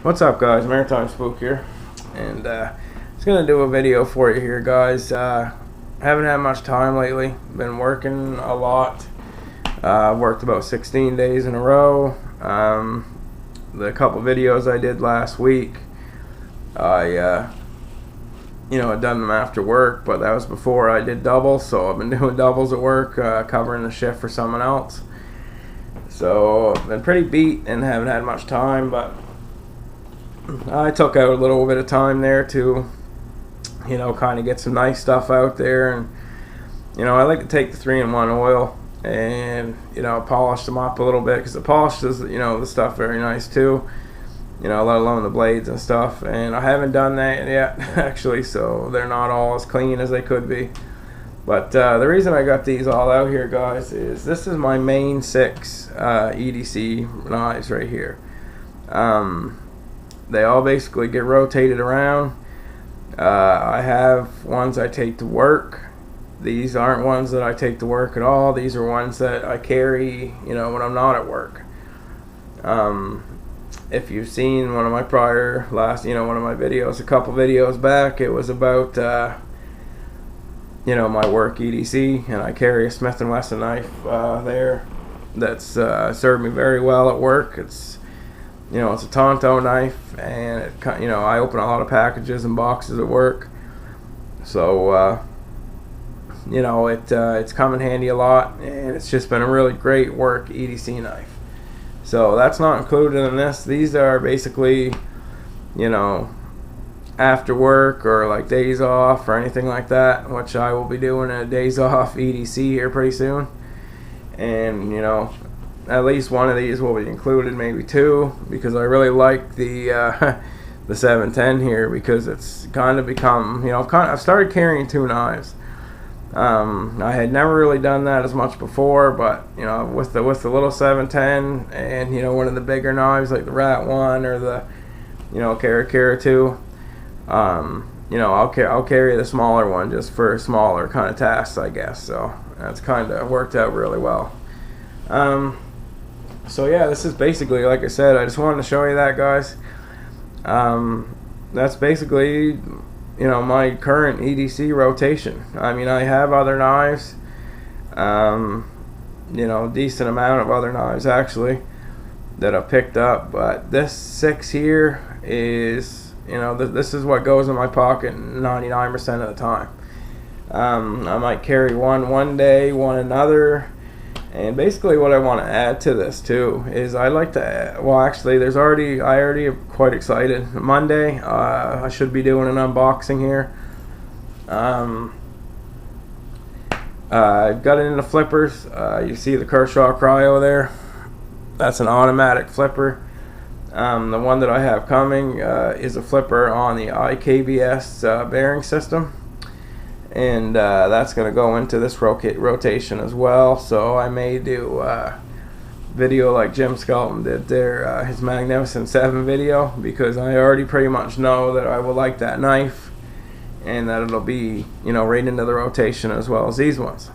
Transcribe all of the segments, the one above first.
What's up, guys? Maritime Spook here, and just gonna do a video for you here, guys. Haven't had much time lately. Been working a lot. Worked about 16 days in a row. The couple videos I did last week, I had done them after work, but that was before I did doubles. So I've been doing doubles at work, covering the shift for someone else. So I've been pretty beat and haven't had much time, but I took out a little bit of time there to, kind of get some nice stuff out there. And, I like to take the 3-in-1 oil and, polish them up a little bit, because it polishes, the stuff very nice too, let alone the blades and stuff. And I haven't done that yet, actually, so they're not all as clean as they could be. But the reason I got these all out here, guys, is this is my main 6 EDC knives right here. They all basically get rotated around. I have ones I take to work. These aren't ones that I take to work at all. These are ones that I carry, when I'm not at work. If you've seen one of my one of my videos, a couple videos back, it was about, my work EDC, and I carry a Smith & Wesson knife there that's served me very well at work. It's it's a Tonto knife, and I open a lot of packages and boxes at work, so it's come in handy a lot, and it's just been a really great work EDC knife. So that's not included in this. These are basically, after work or like days off or anything like that, which I will be doing a days off EDC here pretty soon, and at least one of these will be included, maybe 2, because I really like the the 710 here, because it's kind of become, I've started carrying 2 knives. I had never really done that as much before, but with the little 710 and one of the bigger knives like the Rat 1 or the Kershaw 2, I'll carry the smaller one just for smaller kind of tasks, I guess. So that's kind of worked out really well. So yeah, this is basically, like I said, I just wanted to show you that, guys. That's basically, my current EDC rotation. I mean, I have other knives, decent amount of other knives actually that I've picked up, but this 6 here is, this is what goes in my pocket 99% of the time. I might carry one day, one another. And basically what I want to add to this too is I like to, I already am quite excited. Monday, I should be doing an unboxing here. I've got it in the flippers. You see the Kershaw Creo there. That's an automatic flipper. The one that I have coming is a flipper on the IKBS bearing system. And that's going to go into this rotation as well. So I may do a video like Jim Skelton did there, his Magnificent 7 video, because I already pretty much know that I will like that knife, and that it'll be right into the rotation as well as these ones.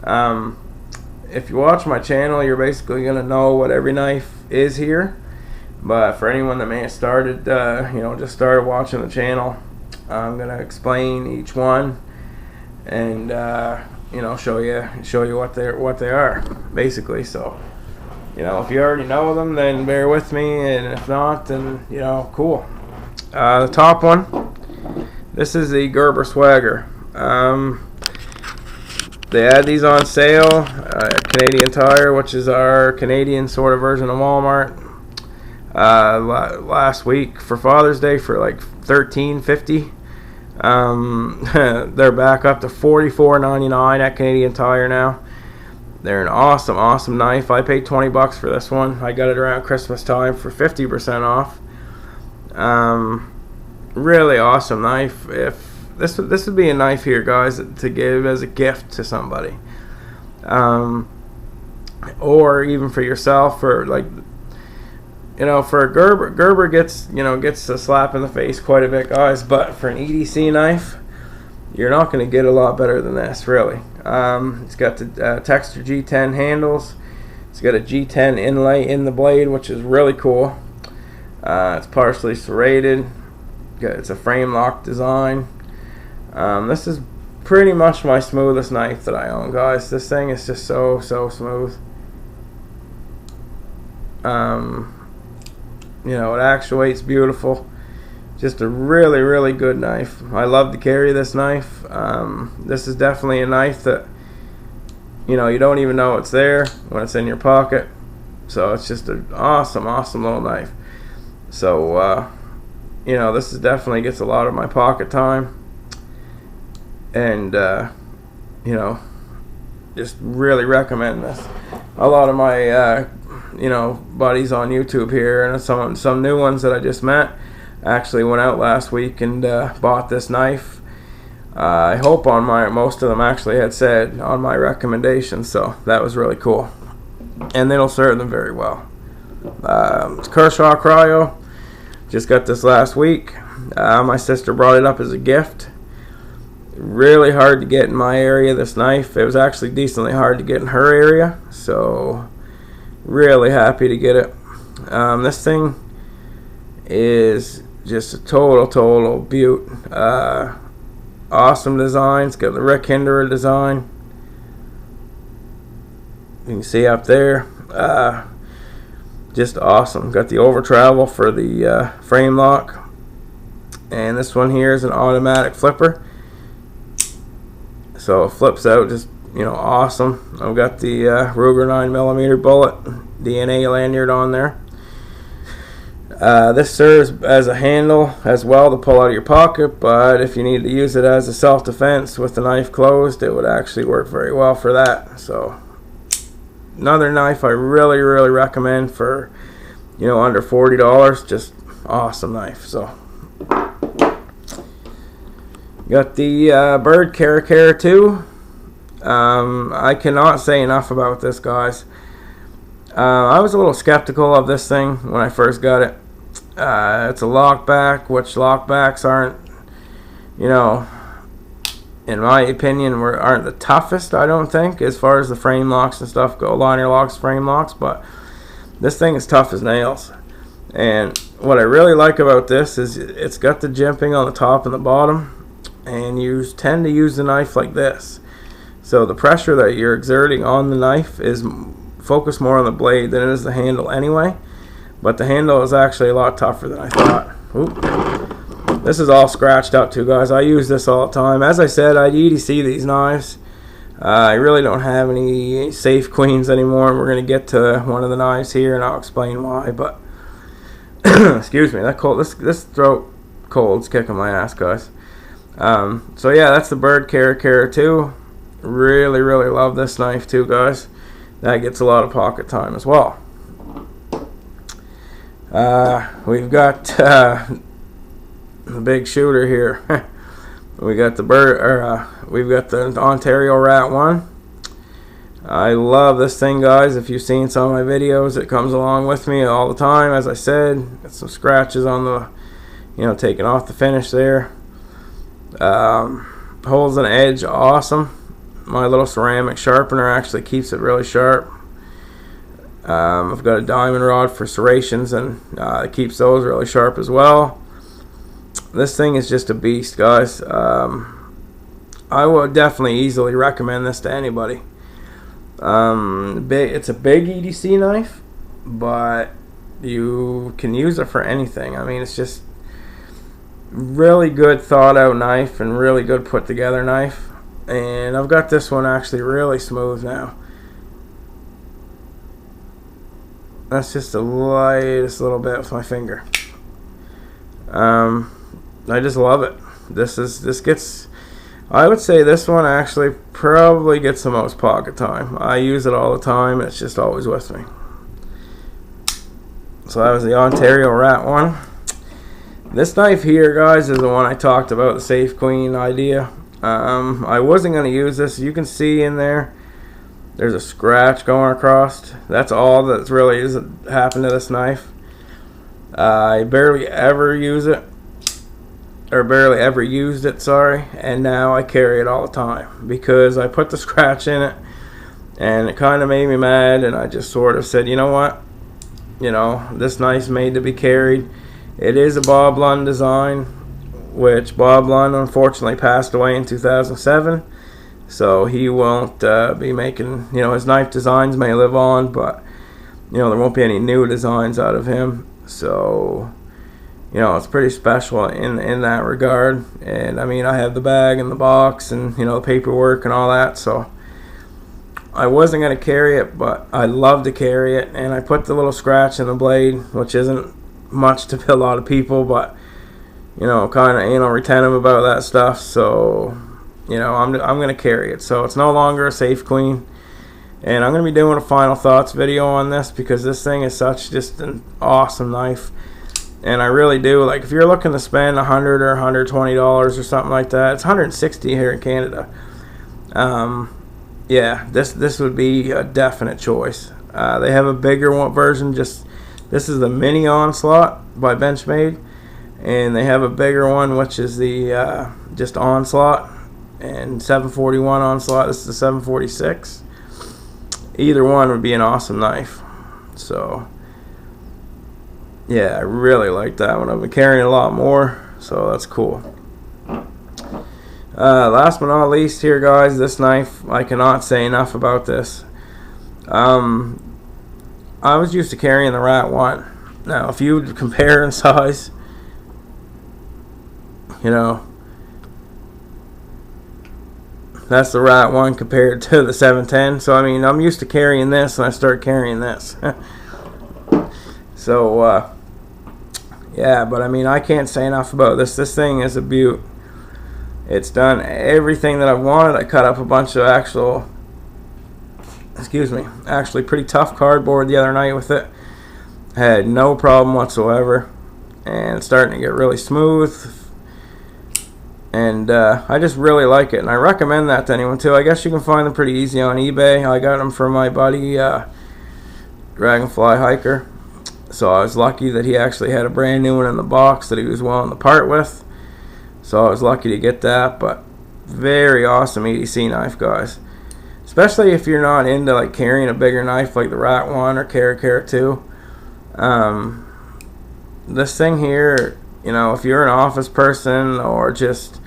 If you watch my channel, you're basically going to know what every knife is here. But for anyone that may have started, just started watching the channel, I'm going to explain each one and show you what they are basically. So if you already know them, then bear with me, and if not, then cool. The top one, this is the Gerber Swagger. They had these on sale at Canadian Tire, which is our Canadian sort of version of Walmart, last week for Father's Day for like $13.50. They're back up to $44.99 at Canadian Tire now. They're an awesome knife. I paid $20 for this one. I got it around Christmas time for 50% off. Really awesome knife. If this would be a knife here, guys, to give as a gift to somebody, or even for yourself, or like, for a Gerber gets a slap in the face quite a bit, guys. But for an EDC knife, you're not going to get a lot better than this, really. It's got the texture G10 handles. It's got a G10 inlay in the blade, which is really cool. It's partially serrated. It's a frame lock design. This is pretty much my smoothest knife that I own, guys. This thing is just so smooth. You know, it actuates beautiful. Just a really good knife. I love to carry this knife. This is definitely a knife that, you know, you don't even know it's there when it's in your pocket. So it's just an awesome little knife. So you know, this is definitely gets a lot of my pocket time, and you know, just really recommend this. A lot of my you know, buddies on YouTube here, and some new ones that I just met, actually went out last week and bought this knife. I hope most of them actually had said on my recommendation, so that was really cool, and it'll serve them very well. It's Kershaw Creo. Just got this last week. My sister brought it up as a gift. Really hard to get in my area, this knife. It was actually decently hard to get in her area, so really happy to get it. This thing is just a total beaut. Awesome design. It's got the Rick Hinderer design. You can see up there. Just awesome. Got the over travel for the frame lock, and this one here is an automatic flipper, so it flips out just, you know, awesome. I've got the Ruger 9mm bullet DNA lanyard on there. This serves as a handle as well to pull out of your pocket, but if you need to use it as a self-defense with the knife closed, it would actually work very well for that. So another knife I really recommend for, you know, under $40. Just awesome knife. So got the Bird Cara 2. I cannot say enough about this, guys. I was a little skeptical of this thing when I first got it. It's a lockback, which lockbacks aren't, you know, in my opinion, aren't the toughest, I don't think, as far as the frame locks and stuff go, liner locks, frame locks, but this thing is tough as nails. And what I really like about this is it's got the jimping on the top and the bottom, and you tend to use the knife like this. So the pressure that you're exerting on the knife is focused more on the blade than it is the handle anyway. But the handle is actually a lot tougher than I thought. Oop. This is all scratched up too, guys. I use this all the time. As I said, I EDC these knives. I really don't have any safe queens anymore. We're going to get to one of the knives here, and I'll explain why. But excuse me, that cold. This throat cold's kicking my ass, guys. So yeah, that's the Bird Cara 2. Really love this knife too, guys. That gets a lot of pocket time as well. We've got the big shooter here. We got the we've got the Ontario Rat 1. I love this thing, guys. If you've seen some of my videos, it comes along with me all the time. As I said, got some scratches on the, you know, taking off the finish there. Holes and edge, awesome. My little ceramic sharpener actually keeps it really sharp. I've got a diamond rod for serrations, and it keeps those really sharp as well. This thing is just a beast, guys. I would definitely easily recommend this to anybody. It's a big EDC knife, but you can use it for anything. I mean, it's just really good thought out knife and really good put together knife. And I've got this one actually really smooth now. That's just the lightest little bit with my finger. I just love it. This gets, I would say this one actually probably gets the most pocket time. I use it all the time. It's just always with me. So that was the Ontario Rat 1. This knife here, guys, is the one I talked about, the Safe Queen idea. I wasn't going to use this. You can see in there, there's a scratch going across. That's all that's really happened to this knife. I barely ever use it, or barely ever used it, sorry, and now I carry it all the time because I put the scratch in it and it kind of made me mad, and I just sort of said, you know what, you know, this knife's made to be carried. It is a Bob Lund design, which Bob Lund unfortunately passed away in 2007. So he won't be making, you know, his knife designs may live on, but, you know, there won't be any new designs out of him. So, you know, it's pretty special in that regard. And I mean, I have the bag and the box and, you know, the paperwork and all that. So I wasn't going to carry it, but I love to carry it. And I put the little scratch in the blade, which isn't much to a lot of people, but, you know, kind of anal retentive about that stuff. So, you know, I'm going to carry it. So it's no longer a safe clean. And I'm going to be doing a final thoughts video on this because this thing is such just an awesome knife. And I really do, like, if you're looking to spend $100 or $120 or something like that, it's $160 here in Canada. Yeah, this would be a definite choice. They have a bigger one version. This is the Mini Onslaught by Benchmade, and they have a bigger one, which is the just Onslaught and 741 Onslaught. This is the 746. Either one would be an awesome knife. So yeah, I really like that one. I've been carrying a lot more, so that's cool. Last but not least here, guys, this knife, I cannot say enough about this. I was used to carrying the Rat 1. Now, if you compare in size, you know, that's the Rat 1 compared to the 710. So, I mean, I'm used to carrying this, and I started carrying this. So, yeah, but I mean, I can't say enough about this. This thing is a beaut. It's done everything that I've wanted. I cut up a bunch of actually pretty tough cardboard the other night with it. Had no problem whatsoever. And it's starting to get really smooth. And I just really like it. And I recommend that to anyone too. I guess you can find them pretty easy on eBay. I got them from my buddy, Dragonfly Hiker. So I was lucky that he actually had a brand new one in the box that he was willing to part with. So I was lucky to get that. But very awesome EDC knife, guys. Especially if you're not into like carrying a bigger knife like the Rat 1 or Cara 2. This thing here, you know, if you're an office person or just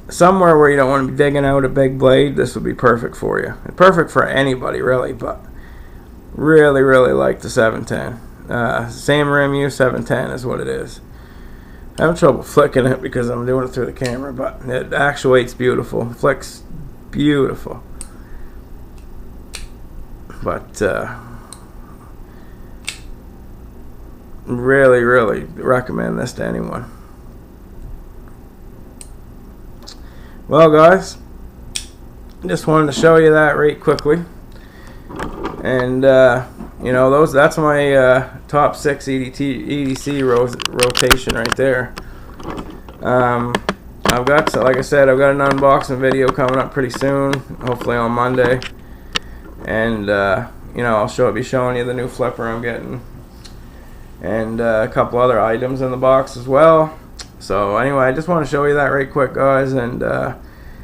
somewhere where you don't want to be digging out a big blade, this would be perfect for you. Perfect for anybody, really, but really, really like the 710. Same rim use 710 is what it is. I have trouble flicking it because I'm doing it through the camera, but it actuates beautiful. Flicks beautiful. But really, really recommend this to anyone. Well, guys, just wanted to show you that right quickly. And you know, that's my top 6 EDC rotation right there. I've got, like I said, I've got an unboxing video coming up pretty soon, hopefully on Monday. And you know, I'll be showing you the new flipper I'm getting, and a couple other items in the box as well. So anyway, I just want to show you that right quick, guys. And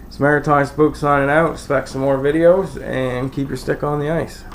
it's Maritime Spook signing out. Expect some more videos, and keep your stick on the ice.